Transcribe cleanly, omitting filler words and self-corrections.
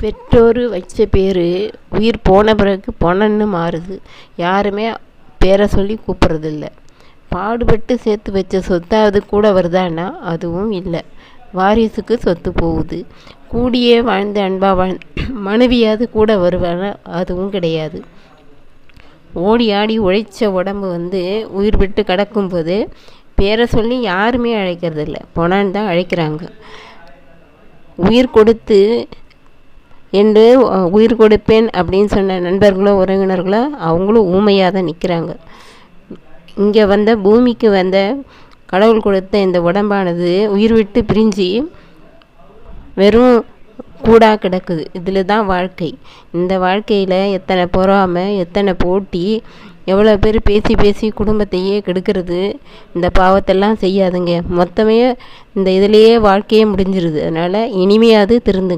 பெற்றோர் வச்ச பேர் உயிர் போன பிறகு பொணன்னு மாறுது. யாருமே பேரை சொல்லி கூப்பிட்றதில்ல. பாடுபட்டு சேர்த்து வச்ச சொத்தாவது கூட வருதான்னா அதுவும் இல்லை. வாரிசுக்கு சொத்து போகுது. கூடியே வாழ்ந்து அன்பாக மனைவியாவது கூட வருவானா அதுவும் கிடையாது. ஓடி ஆடி உழைச்ச உடம்பு உயிர் விட்டு கிடக்கும்போது பேரை சொல்லி யாருமே அழைக்கிறதில்ல. பொணான்னு தான் அழைக்கிறாங்க. உயிர் கொடுத்து என்று உயிர் கொடுப்பேன் அப்படின்னு சொன்ன நண்பர்களோ உறவினர்களோ அவங்களும் ஊமையாக தான் நிற்கிறாங்க. இங்கே பூமிக்கு கடவுள் கொடுத்த இந்த உடம்பானது உயிர் விட்டு பிரிஞ்சு வெறும் கூடாக கிடக்குது. இதில் தான் வாழ்க்கை. இந்த வாழ்க்கையில் எத்தனை பொறாமை, எத்தனை போட்டி, எவ்வளோ பேர் பேசி பேசி குடும்பத்தையே கெடுக்கிறது. இந்த பாவத்தெல்லாம் செய்யாதுங்க. மொத்தமே இந்த இதிலேயே வாழ்க்கையே முடிஞ்சிருது. அதனால் இனிமையாவது திருந்து.